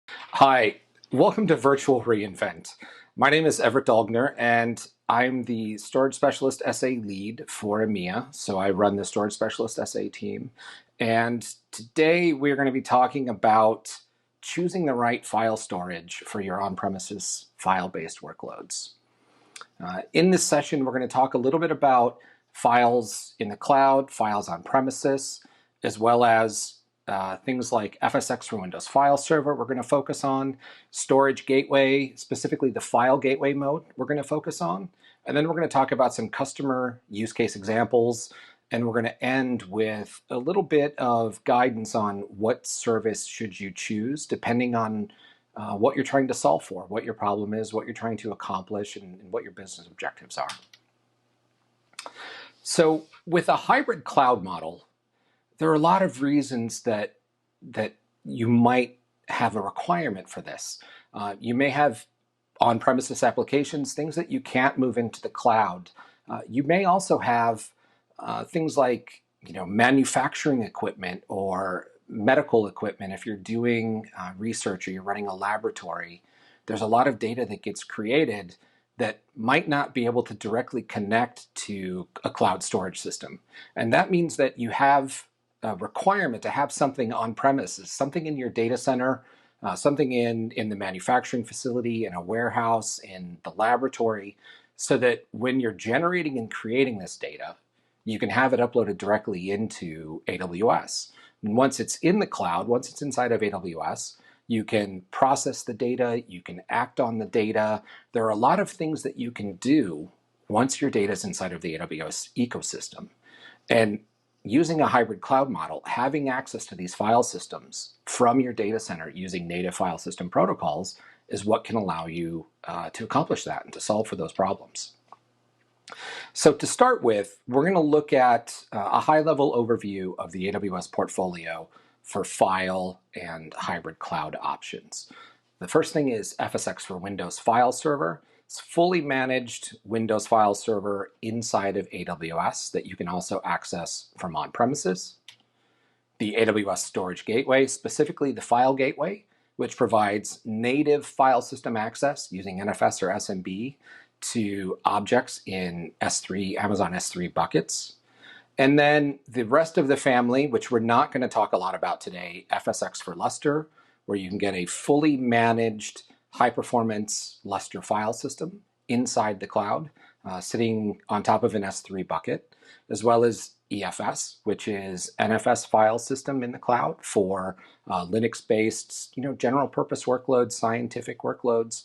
Hi, welcome to Virtual reInvent. My name is Everett Dalgner, and I'm the Storage Specialist SA lead for EMEA. So I run the Storage Specialist SA team. And today we're going to be talking about choosing the right file storage for your on-premises file-based workloads. In this session, we're going to talk a little bit about files in the cloud, files on premises, as well as things like FSX for Windows File Server we're going to focus on, Storage Gateway, specifically the File Gateway mode we're going to focus on, and then we're going to talk about some customer use case examples, and we're going to end with a little bit of guidance on what service should you choose depending on what you're trying to solve for, what your problem is, what you're trying to accomplish, and what your business objectives are. So with a hybrid cloud model, there are a lot of reasons that you might have a requirement for this. You may have on-premises applications, things that you can't move into the cloud. You may also have things like manufacturing equipment or medical equipment. If you're doing research or you're running a laboratory, there's a lot of data that gets created that might not be able to directly connect to a cloud storage system. And that means that you have a requirement to have something on premises, something in your data center, something in the manufacturing facility, in a warehouse, in the laboratory, so that when you're generating and creating this data, you can have it uploaded directly into AWS. And once it's in the cloud, once it's inside of AWS, you can process the data, you can act on the data. There are a lot of things that you can do once your data is inside of the AWS ecosystem. And using a hybrid cloud model, having access to these file systems from your data center using native file system protocols is what can allow you to accomplish that and to solve for those problems. So to start with, we're going to look at a high-level overview of the AWS portfolio for file and hybrid cloud options. The first thing is FSX for Windows File Server. It's fully managed Windows File Server inside of AWS that you can also access from on-premises. The AWS Storage Gateway, specifically the File Gateway, which provides native file system access using NFS or SMB to objects in S3, Amazon S3 buckets. And then the rest of the family, which we're not going to talk a lot about today, FSX for Lustre, where you can get a fully managed high-performance Lustre file system inside the cloud, sitting on top of an S3 bucket, as well as EFS, which is NFS file system in the cloud for Linux-based, general-purpose workloads, scientific workloads,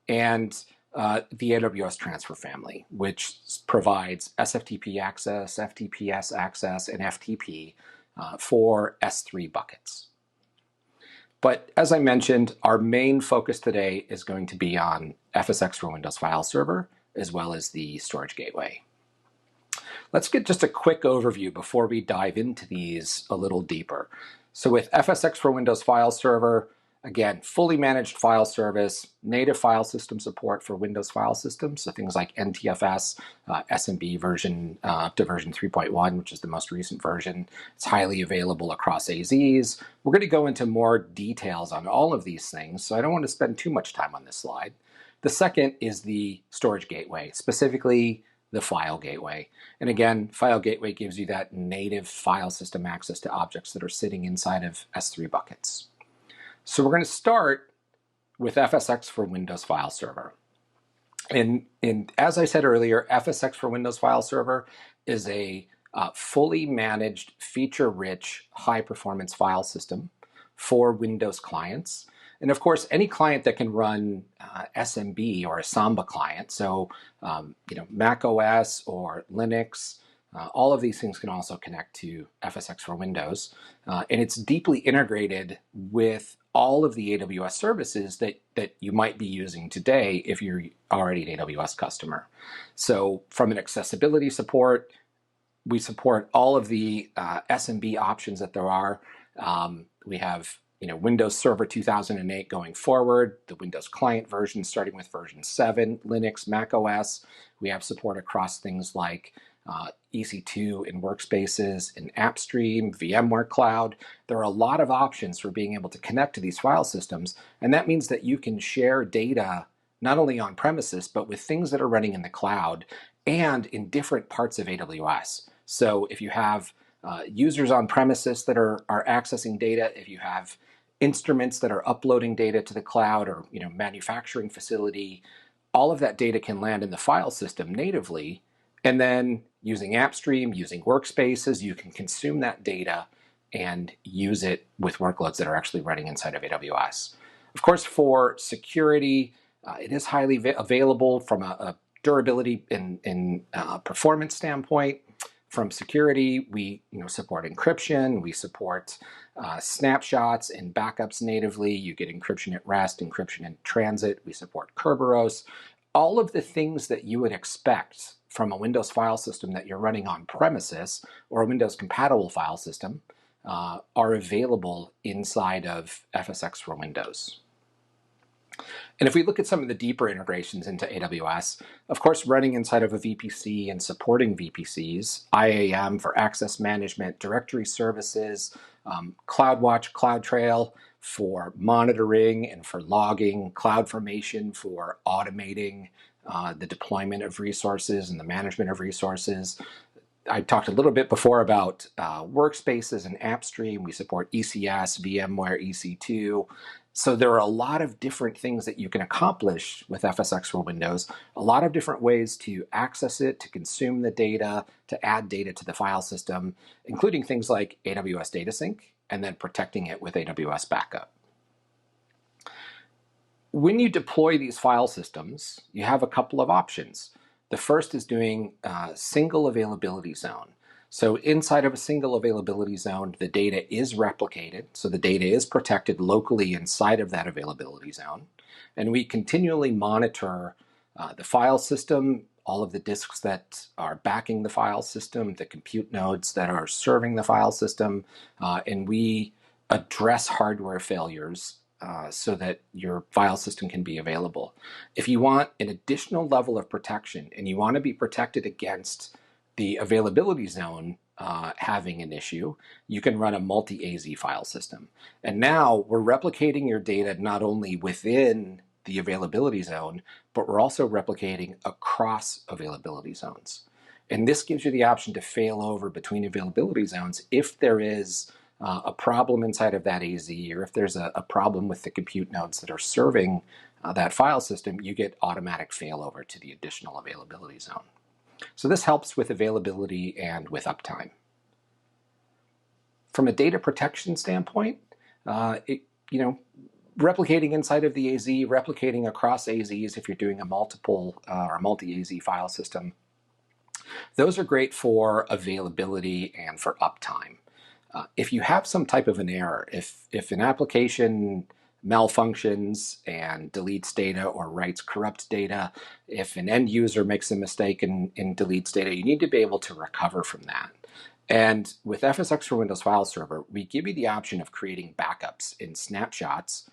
and the AWS Transfer Family, which provides SFTP access, FTPS access, and FTP for S3 buckets. But as I mentioned, our main focus today is going to be on FSX for Windows File Server, as well as the Storage Gateway. Let's get just a quick overview before we dive into these a little deeper. So with FSX for Windows File Server, again, fully managed file service, native file system support for Windows file systems, so things like NTFS, SMB version up to version 3.1, which is the most recent version. It's highly available across AZs. We're going to go into more details on all of these things, so I don't want to spend too much time on this slide. The second is the Storage Gateway, specifically the File Gateway. And again, File Gateway gives you that native file system access to objects that are sitting inside of S3 buckets. So we're going to start with FSX for Windows File Server. And as I said earlier, FSX for Windows File Server is a fully managed, feature-rich, high-performance file system for Windows clients. And of course, any client that can run SMB or a Samba client, so Mac OS or Linux, all of these things can also connect to FSX for Windows. And it's deeply integrated with all of the AWS services that you might be using today if you're already an AWS customer. So from an accessibility support, we support all of the SMB options that there are. We have Windows Server 2008 going forward, the Windows client version starting with version 7, Linux, Mac OS. We have support across things like EC2 in workspaces, in AppStream, VMware Cloud. There are a lot of options for being able to connect to these file systems, and that means that you can share data not only on premises, but with things that are running in the cloud and in different parts of AWS. So if you have users on premises that are accessing data, if you have instruments that are uploading data to the cloud, or manufacturing facility, all of that data can land in the file system natively, and then using AppStream, using workspaces, you can consume that data and use it with workloads that are actually running inside of AWS. Of course, for security, it is highly available from a durability and performance standpoint. From security, we support encryption, we support snapshots and backups natively. You get encryption at rest, encryption in transit. We support Kerberos. All of the things that you would expect from a Windows file system that you're running on premises or a Windows compatible file system are available inside of FSx for Windows. And if we look at some of the deeper integrations into AWS, of course, running inside of a VPC and supporting VPCs, IAM for access management, directory services, CloudWatch, CloudTrail for monitoring and for logging, CloudFormation for automating the deployment of resources and the management of resources. I talked a little bit before about workspaces and AppStream. We support ECS, VMware, EC2. So there are a lot of different things that you can accomplish with FSx for Windows, a lot of different ways to access it, to consume the data, to add data to the file system, including things like AWS Data Sync, and then protecting it with AWS Backup. When you deploy these file systems, you have a couple of options. The first is doing a single availability zone. So inside of a single availability zone, the data is replicated. So the data is protected locally inside of that availability zone. And we continually monitor the file system, all of the disks that are backing the file system, the compute nodes that are serving the file system, and we address hardware failures so that your file system can be available. If you want an additional level of protection and you want to be protected against the availability zone having an issue, you can run a multi-AZ file system. And now we're replicating your data not only within the availability zone, but we're also replicating across availability zones. And this gives you the option to fail over between availability zones if there is a problem inside of that AZ, or if there's a problem with the compute nodes that are serving that file system, you get automatic failover to the additional availability zone. So this helps with availability and with uptime. From a data protection standpoint, replicating inside of the AZ, replicating across AZs if you're doing a multiple or multi-AZ file system, those are great for availability and for uptime. If you have some type of an error, if an application malfunctions and deletes data or writes corrupt data, if an end user makes a mistake and deletes data, you need to be able to recover from that. And with FSx for Windows File Server, we give you the option of creating backups in snapshots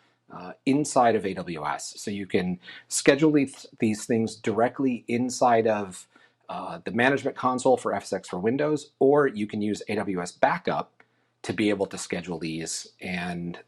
inside of AWS. So you can schedule these things directly inside of the management console for FSx for Windows, or you can use AWS Backup to be able to schedule these and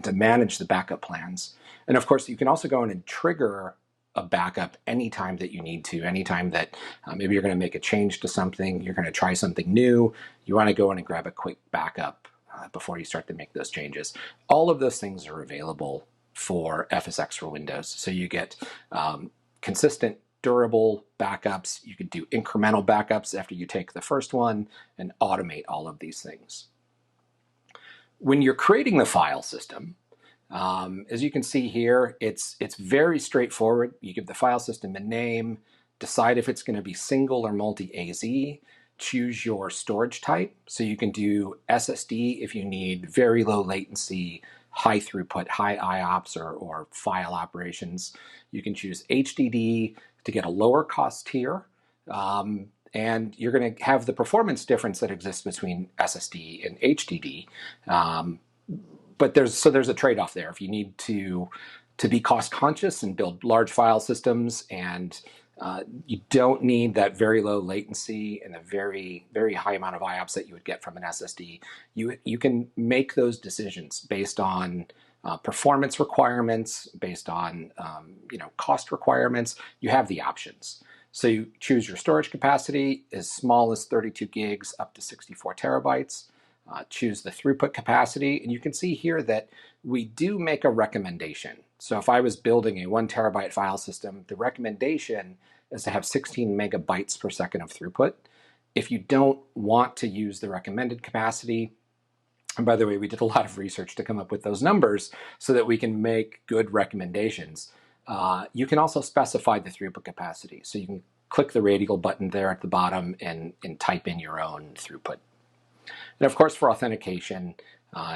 to manage the backup plans. And of course, you can also go in and trigger a backup anytime that you need to, anytime that maybe you're going to make a change to something, you're going to try something new, you want to go in and grab a quick backup before you start to make those changes. All of those things are available for FSx for Windows. So you get consistent, durable backups. You can do incremental backups after you take the first one and automate all of these things. When you're creating the file system, as you can see here, it's very straightforward. You give the file system a name, decide if it's going to be single or multi-AZ, choose your storage type. So you can do SSD if you need very low latency, high throughput, high IOPS or file operations. You can choose HDD to get a lower cost tier. And you're going to have the performance difference that exists between SSD and HDD. But there's a trade-off there. If you need to be cost conscious and build large file systems and You don't need that very low latency and the very, very high amount of IOPS that you would get from an SSD. You can make those decisions based on performance requirements, based on cost requirements. You have the options. So you choose your storage capacity as small as 32 gigs up to 64 terabytes. Choose the throughput capacity, and you can see here that we do make a recommendation. So if I was building a 1 terabyte file system, the recommendation is to have 16 megabytes per second of throughput. If you don't want to use the recommended capacity, and by the way, we did a lot of research to come up with those numbers so that we can make good recommendations. You can also specify the throughput capacity. So you can click the radial button there at the bottom and type in your own throughput. And of course, for authentication,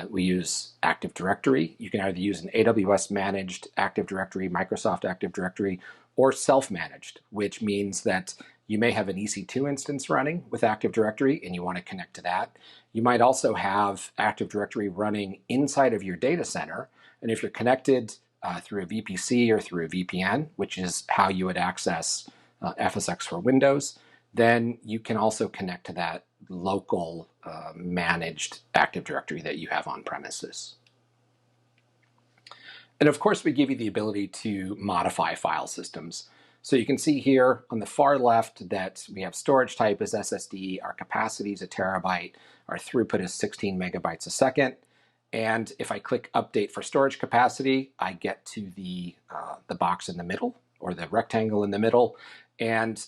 we use Active Directory. You can either use an AWS managed Active Directory, Microsoft Active Directory, or self-managed, which means that you may have an EC2 instance running with Active Directory and you want to connect to that. You might also have Active Directory running inside of your data center. And if you're connected through a VPC or through a VPN, which is how you would access FSX for Windows, then you can also connect to that local managed Active Directory that you have on premises. And of course, we give you the ability to modify file systems. So you can see here on the far left that we have storage type as SSD, our capacity is a terabyte, our throughput is 16 megabytes a second. And if I click update for storage capacity, I get to the box in the middle, or the rectangle in the middle. And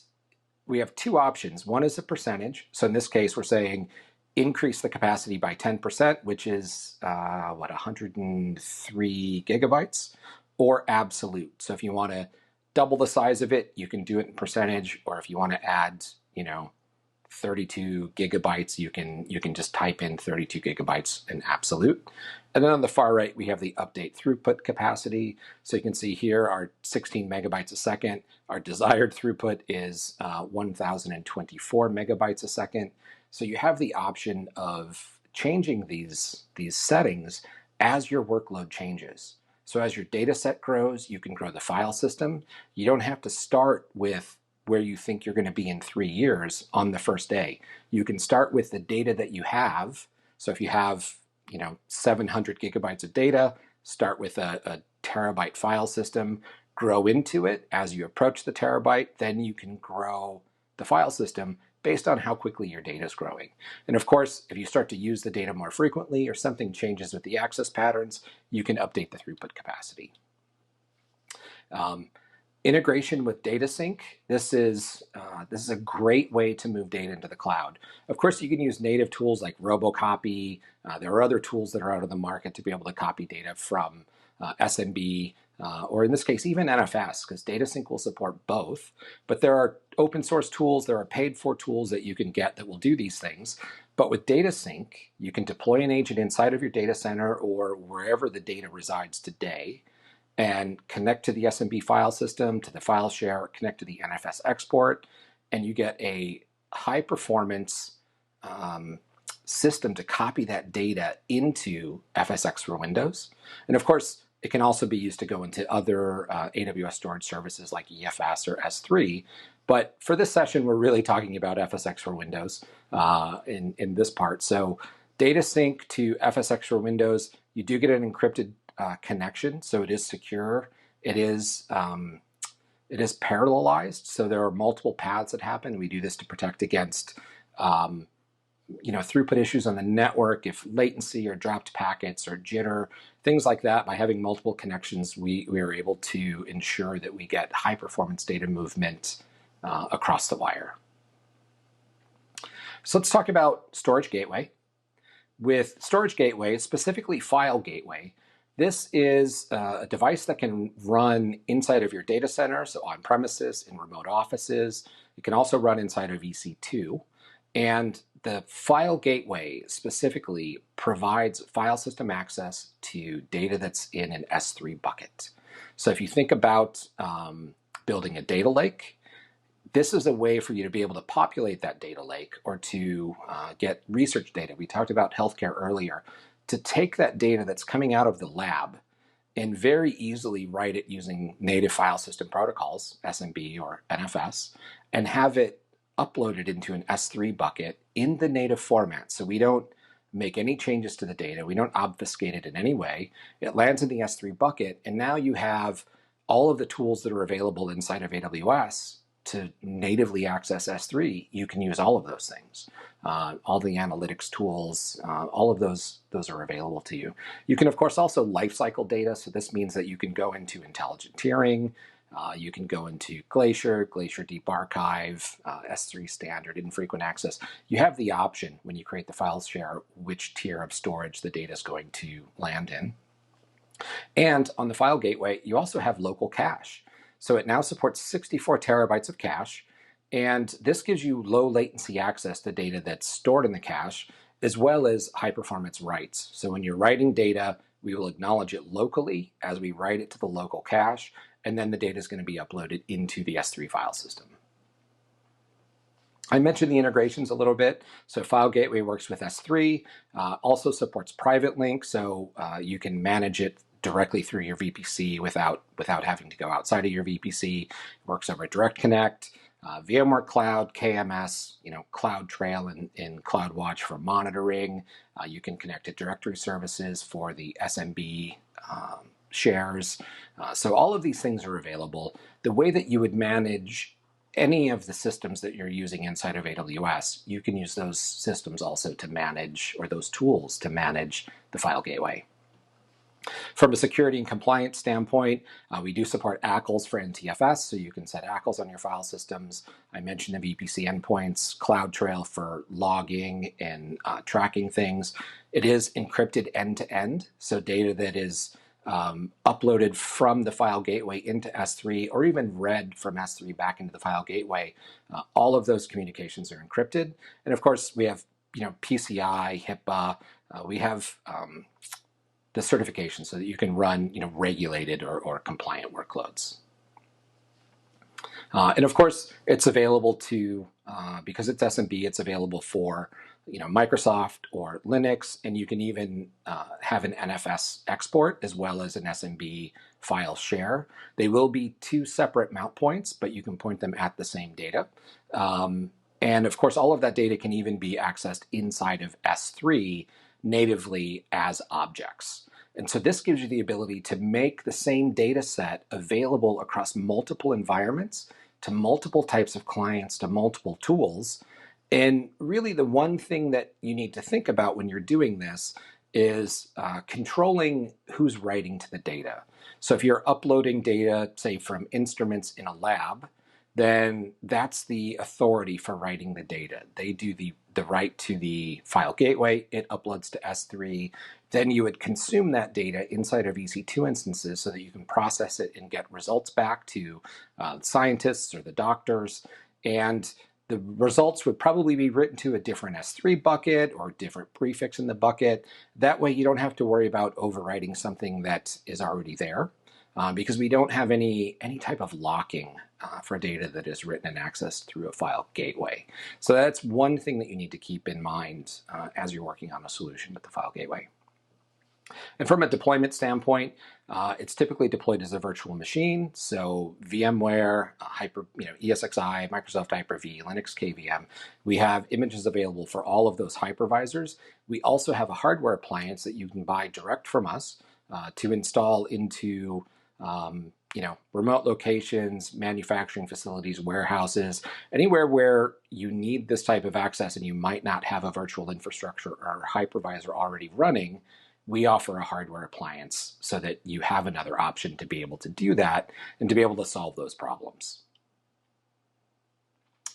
we have two options. One is a percentage. So in this case, we're saying increase the capacity by 10%, which is 103 gigabytes, or absolute. So if you want to double the size of it, you can do it in percentage, or if you want to add, 32 gigabytes, you can just type in 32 gigabytes in absolute. And then on the far right, we have the update throughput capacity. So you can see here our 16 megabytes a second. Our desired throughput is 1,024 megabytes a second. So you have the option of changing these settings as your workload changes. So as your data set grows, you can grow the file system. You don't have to start with where you think you're going to be in 3 years on the first day. You can start with the data that you have. So if you have 700 gigabytes of data, start with a terabyte file system, grow into it as you approach the terabyte, then you can grow the file system based on how quickly your data is growing. And of course, if you start to use the data more frequently or something changes with the access patterns, you can update the throughput capacity. Integration with data sync. This is a great way to move data into the cloud. Of course, you can use native tools like Robocopy. There are other tools that are out of the market to be able to copy data from SMB, or in this case, even NFS, because data sync will support both. But there are open source tools, there are paid for tools that you can get that will do these things. But with data sync, you can deploy an agent inside of your data center or wherever the data resides today, and connect to the SMB file system, to the file share, or connect to the NFS export, and you get a high performance system to copy that data into FSX for Windows. And of course, it can also be used to go into other AWS storage services like EFS or S3. But for this session, we're really talking about FSX for Windows in this part. So data sync to FSX for Windows, you do get an encrypted connection, so it is secure. It is parallelized, so there are multiple paths that happen. We do this to protect against throughput issues on the network, if latency or dropped packets or jitter, things like that. By having multiple connections, we are able to ensure that we get high performance data movement across the wire. So let's talk about Storage Gateway. With Storage Gateway, specifically File Gateway, this is a device that can run inside of your data center, so on premises, in remote offices. It can also run inside of EC2. And the File Gateway specifically provides file system access to data that's in an S3 bucket. So if you think about building a data lake, this is a way for you to be able to populate that data lake or to get research data. We talked about healthcare earlier. To take that data that's coming out of the lab and very easily write it using native file system protocols, SMB or NFS, and have it uploaded into an S3 bucket in the native format. So we don't make any changes to the data. We don't obfuscate it in any way. It lands in the S3 bucket, and now you have all of the tools that are available inside of AWS to natively access S3. You can use all of those things. All the analytics tools, all of those are available to you. You can, of course, also lifecycle data. So this means that you can go into intelligent tiering. You can go into Glacier Deep Archive, S3 Standard, Infrequent Access. You have the option when you create the file share which tier of storage the data is going to land in. And on the file gateway, you also have local cache. So it now supports 64 terabytes of cache, and this gives you low latency access to data that's stored in the cache, as well as high performance writes. So when you're writing data, we will acknowledge it locally as we write it to the local cache, and then the data is going to be uploaded into the S3 file system. I mentioned the integrations a little bit. So File Gateway works with S3, also supports private link, so you can manage it directly through your VPC without having to go outside of your VPC. It works over Direct Connect, VMware Cloud, KMS, CloudTrail and CloudWatch for monitoring. You can connect to directory services for the SMB shares. So all of these things are available. The way that you would manage any of the systems that you're using inside of AWS, you can use those systems also to manage, or those tools to manage the File Gateway. From a security and compliance standpoint, we do support ACLs for NTFS, so you can set ACLs on your file systems. I mentioned the VPC endpoints, CloudTrail for logging and tracking things. It is encrypted end-to-end, so data that is uploaded from the File Gateway into S3, or even read from S3 back into the File Gateway, all of those communications are encrypted. And of course, we have PCI, HIPAA, we have the certification so that you can run regulated or compliant workloads. And of course, it's available to, because it's SMB, it's available for Microsoft or Linux, and you can even have an NFS export as well as an SMB file share. They will be two separate mount points, but you can point them at the same data. And of course, all of that data can even be accessed inside of S3 natively as objects. And so this gives you the ability to make the same data set available across multiple environments, to multiple types of clients, to multiple tools. And really the one thing that you need to think about when you're doing this is controlling who's writing to the data. So if you're uploading data, say from instruments in a lab, then that's the authority for writing the data. They do the write to the File Gateway, it uploads to S3, then you would consume that data inside of EC2 instances so that you can process it and get results back to scientists or the doctors. And the results would probably be written to a different S3 bucket or different prefix in the bucket. That way you don't have to worry about overwriting something that is already there. Because we don't have any type of locking for data that is written and accessed through a File Gateway. So that's one thing that you need to keep in mind as you're working on a solution with the File Gateway. And from a deployment standpoint, it's typically deployed as a virtual machine. So VMware, ESXi, Microsoft Hyper-V, Linux KVM. We have images available for all of those hypervisors. We also have a hardware appliance that you can buy direct from us to install into remote locations, manufacturing facilities, warehouses, anywhere where you need this type of access and you might not have a virtual infrastructure or hypervisor already running. We offer a hardware appliance so that you have another option to be able to do that and to be able to solve those problems.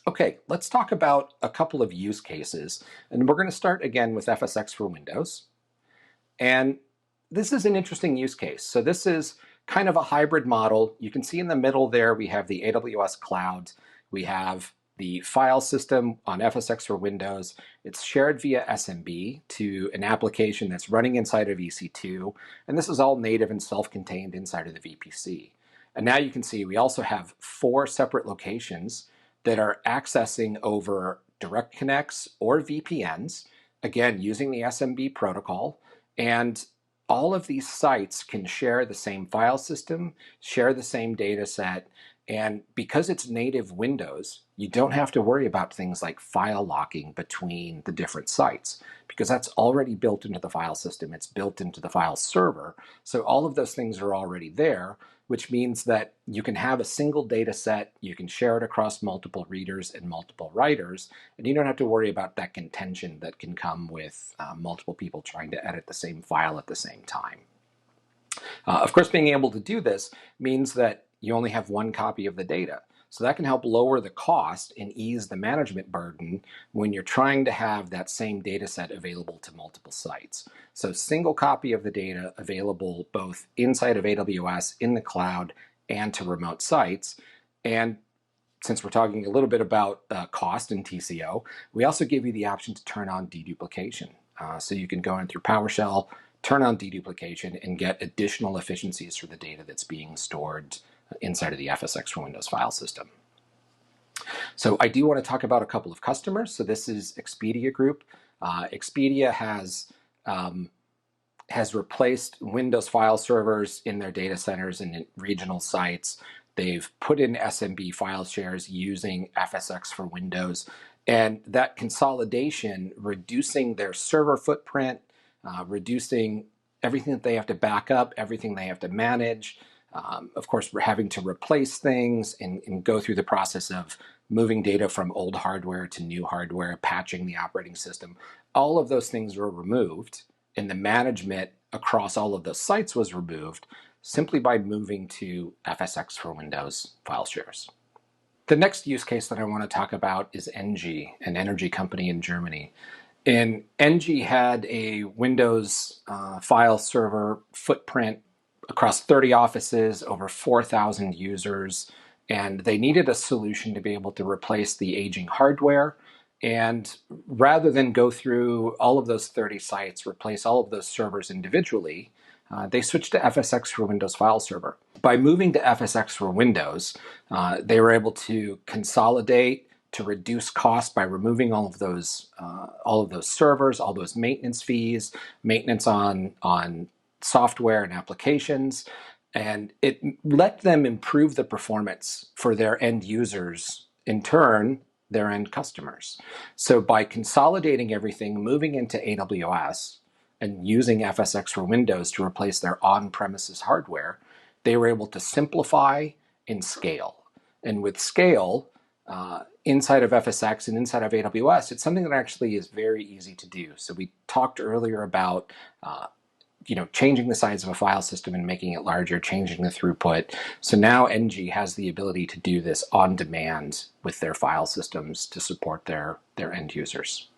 Okay, let's talk about a couple of use cases. And we're going to start again with FSx for Windows. And this is an interesting use case. So this is kind of a hybrid model. You can see in the middle there, we have the AWS cloud. We have the file system on FSx for Windows. It's shared via SMB to an application that's running inside of EC2. And this is all native and self-contained inside of the VPC. And now you can see we also have 4 separate locations that are accessing over direct connects or VPNs, again, using the SMB protocol. And all of these sites can share the same file system, share the same data set, and because it's native Windows, you don't have to worry about things like file locking between the different sites because that's already built into the file system. It's built into the file server. So all of those things are already there, which means that you can have a single data set, you can share it across multiple readers and multiple writers, and you don't have to worry about that contention that can come with multiple people trying to edit the same file at the same time. Of course, being able to do this means that you only have one copy of the data. So that can help lower the cost and ease the management burden when you're trying to have that same data set available to multiple sites. So single copy of the data available both inside of AWS, in the cloud, and to remote sites. And since we're talking a little bit about cost and TCO, we also give you the option to turn on deduplication. So you can go in through PowerShell, turn on deduplication, and get additional efficiencies for the data that's being stored inside of the FSx for Windows file system. So I do want to talk about a couple of customers. So this is Expedia Group. Expedia has replaced Windows file servers in their data centers and in regional sites. They've put in SMB file shares using FSx for Windows, and that consolidation, reducing their server footprint, reducing everything that they have to back up, everything they have to manage. Of course, we're having to replace things and go through the process of moving data from old hardware to new hardware, patching the operating system. All of those things were removed, and the management across all of those sites was removed simply by moving to FSx for Windows file shares. The next use case that I want to talk about is ENGIE, an energy company in Germany. And ENGIE had a Windows file server footprint across 30 offices, over 4,000 users, and they needed a solution to be able to replace the aging hardware. And rather than go through all of those 30 sites, replace all of those servers individually, they switched to FSx for Windows File Server. By moving to FSx for Windows, they were able to consolidate, to reduce costs by removing all of those servers, all those maintenance fees, maintenance on software and applications, and it let them improve the performance for their end users, in turn, their end customers. So by consolidating everything, moving into AWS, and using FSx for Windows to replace their on-premises hardware, they were able to simplify and scale. And with scale, inside of FSx and inside of AWS, it's something that actually is very easy to do. So we talked earlier about changing the size of a file system and making it larger, changing the throughput. So now ENGIE has the ability to do this on demand with their file systems to support their end users.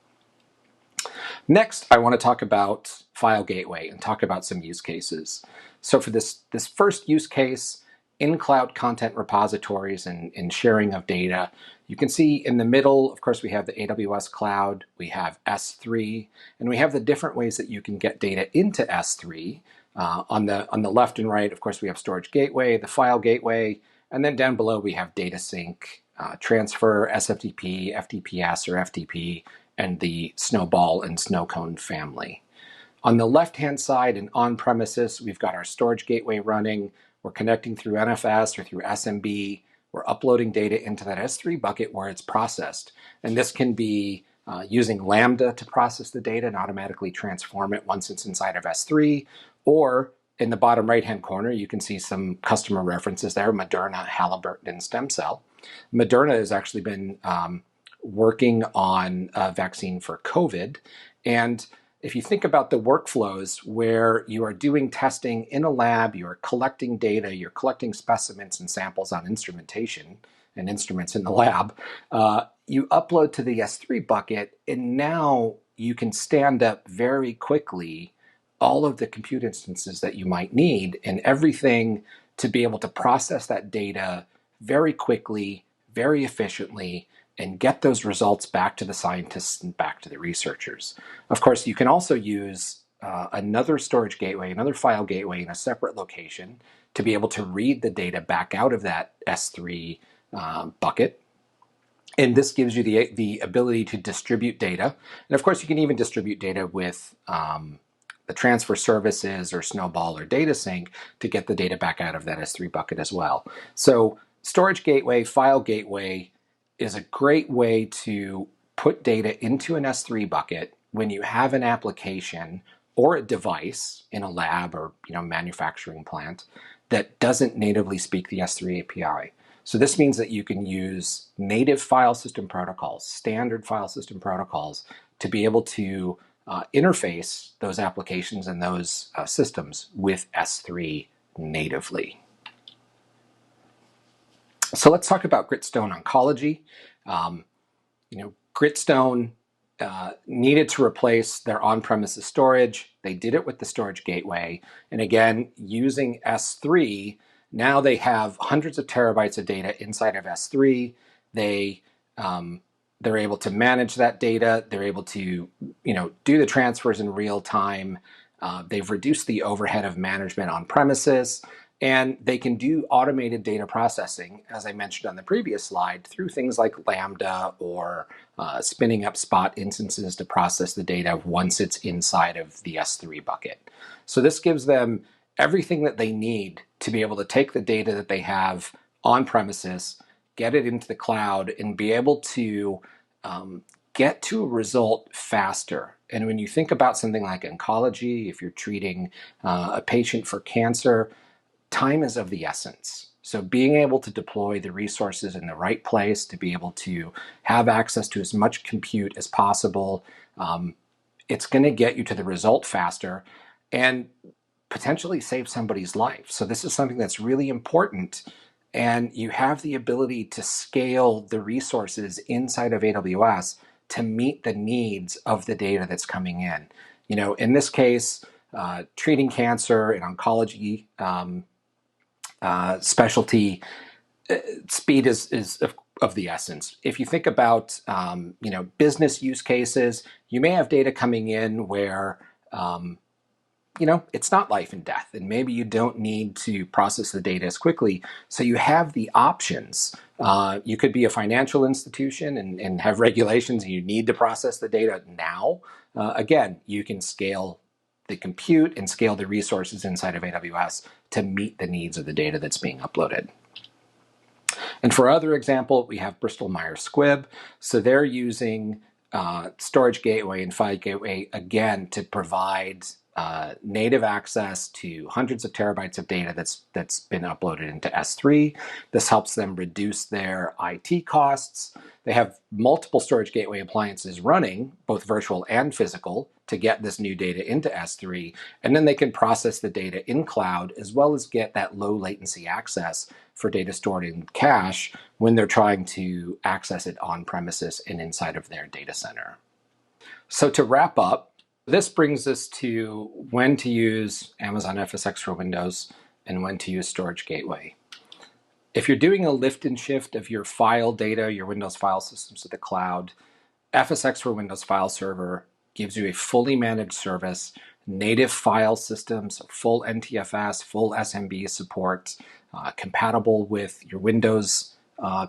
Next, I want to talk about File Gateway and talk about some use cases. So for this first use case, in-cloud content repositories and sharing of data, you can see in the middle, of course, we have the AWS cloud, we have S3, and we have the different ways that you can get data into S3. On the left and right, of course, we have Storage Gateway, the File Gateway, and then down below we have data sync, transfer, SFTP, FTPS or FTP, and the Snowball and Snowcone family. On the left-hand side and on-premises, we've got our Storage Gateway running. We're connecting through NFS or through SMB. We're uploading data into that S3 bucket where it's processed. And this can be using Lambda to process the data and automatically transform it once it's inside of S3. Or in the bottom right-hand corner, you can see some customer references there, Moderna, Halliburton, and Stem Cell. Moderna has actually been working on a vaccine for COVID. And if you think about the workflows where you are doing testing in a lab, you're collecting data, you're collecting specimens and samples on instrumentation and instruments in the lab, you upload to the S3 bucket, and now you can stand up very quickly all of the compute instances that you might need and everything to be able to process that data very quickly, very efficiently, and get those results back to the scientists and back to the researchers. Of course, you can also use another storage gateway, another file gateway in a separate location to be able to read the data back out of that S3 bucket. And this gives you the ability to distribute data. And of course, you can even distribute data with the transfer services or Snowball or Data Sync to get the data back out of that S3 bucket as well. So Storage Gateway, File Gateway is a great way to put data into an S3 bucket when you have an application or a device in a lab or manufacturing plant that doesn't natively speak the S3 API. So this means that you can use native file system protocols, standard file system protocols, to be able to interface those applications and those systems with S3 natively. So let's talk about Gritstone Oncology. Gritstone needed to replace their on-premises storage. They did it with the Storage Gateway. And again, using S3, now they have hundreds of terabytes of data inside of S3. They're able to manage that data. They're able to do the transfers in real time. They've reduced the overhead of management on premises. And they can do automated data processing, as I mentioned on the previous slide, through things like Lambda or spinning up Spot instances to process the data once it's inside of the S3 bucket. So this gives them everything that they need to be able to take the data that they have on premises, get it into the cloud, and be able to get to a result faster. And when you think about something like oncology, if you're treating a patient for cancer, time is of the essence. So being able to deploy the resources in the right place, to be able to have access to as much compute as possible, it's going to get you to the result faster and potentially save somebody's life. So this is something that's really important. And you have the ability to scale the resources inside of AWS to meet the needs of the data that's coming in. In this case, treating cancer and oncology specialty, speed is of the essence. If you think about business use cases, you may have data coming in where it's not life and death, and maybe you don't need to process the data as quickly. So you have the options. You could be a financial institution and have regulations, and you need to process the data now. Again, you can scale the compute and scale the resources inside of AWS to meet the needs of the data that's being uploaded. And for other example, we have Bristol Myers Squibb. So they're using Storage Gateway and File Gateway again to provide native access to hundreds of terabytes of data that's been uploaded into S3. This helps them reduce their IT costs. They have multiple Storage Gateway appliances running, both virtual and physical, to get this new data into S3, and then they can process the data in cloud as well as get that low latency access for data stored in cache when they're trying to access it on premises and inside of their data center. So to wrap up, this brings us to when to use Amazon FSx for Windows and when to use Storage Gateway. If you're doing a lift and shift of your file data, your Windows file systems to the cloud, FSx for Windows File Server gives you a fully managed service, native file systems, full NTFS, full SMB support, compatible with your Windows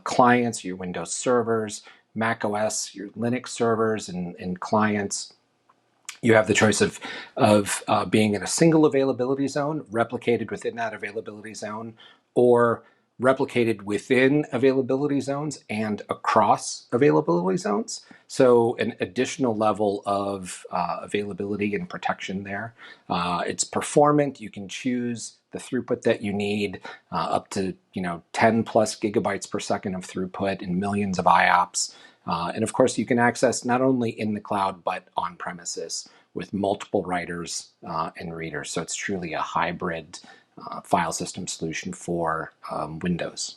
clients, your Windows servers, Mac OS, your Linux servers and clients. You have the choice of being in a single availability zone, replicated within that availability zone, or replicated within availability zones and across availability zones. So an additional level of availability and protection there. It's performant. You can choose the throughput that you need, up to 10 plus gigabytes per second of throughput and millions of IOPS. And of course, you can access not only in the cloud, but on premises with multiple writers and readers. So it's truly a hybrid file system solution for Windows.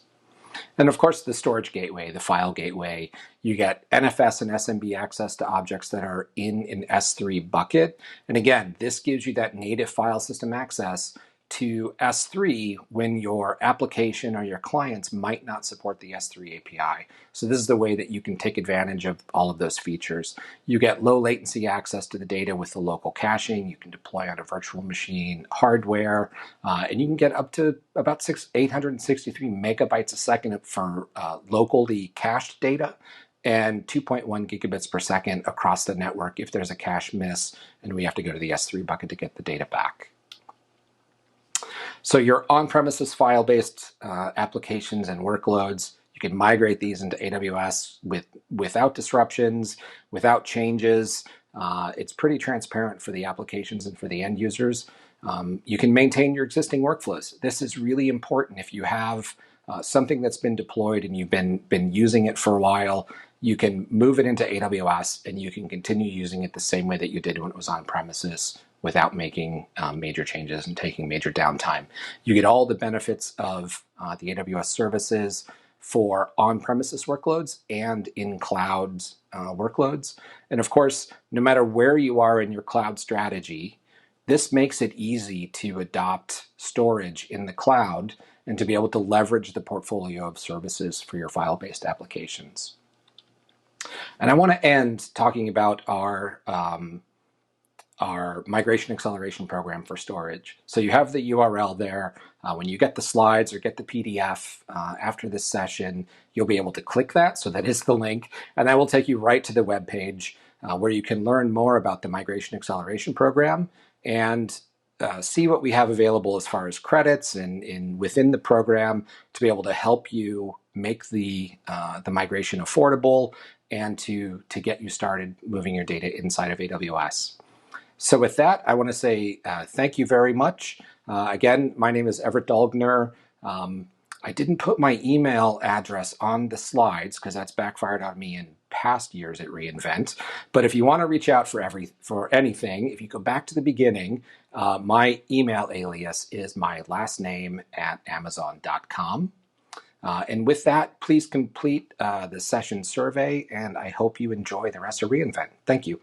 And of course, the Storage Gateway, the File Gateway, you get NFS and SMB access to objects that are in an S3 bucket. And again, this gives you that native file system access to S3 when your application or your clients might not support the S3 API. So this is the way that you can take advantage of all of those features. You get low latency access to the data with the local caching. You can deploy on a virtual machine hardware, and you can get up to about 863 megabytes a second for locally cached data. and 2.1 gigabits per second across the network if there's a cache miss and we have to go to the S3 bucket to get the data back. So your on-premises file-based applications and workloads, you can migrate these into AWS without disruptions, without changes. It's pretty transparent for the applications and for the end users. You can maintain your existing workflows. This is really important. If you have something that's been deployed and you've been using it for a while, you can move it into AWS and you can continue using it the same way that you did when it was on premises without making major changes and taking major downtime. You get all the benefits of the AWS services for on-premises workloads and in cloud workloads. And of course, no matter where you are in your cloud strategy, this makes it easy to adopt storage in the cloud and to be able to leverage the portfolio of services for your file-based applications. And I want to end talking about our migration acceleration program for storage. So you have the URL there. When you get the slides or get the PDF after this session, you'll be able to click that. So that is the link. And that will take you right to the web page where you can learn more about the migration acceleration program and see what we have available as far as credits and within the program to be able to help you make the migration affordable and to get you started moving your data inside of AWS. So with that, I want to say thank you very much. Again, my name is Everett Dalgner. I didn't put my email address on the slides because that's backfired on me in past years at reInvent. But if you want to reach out for anything, if you go back to the beginning, my email alias is my last name at amazon.com. And with that, please complete the session survey, and I hope you enjoy the rest of reInvent. Thank you.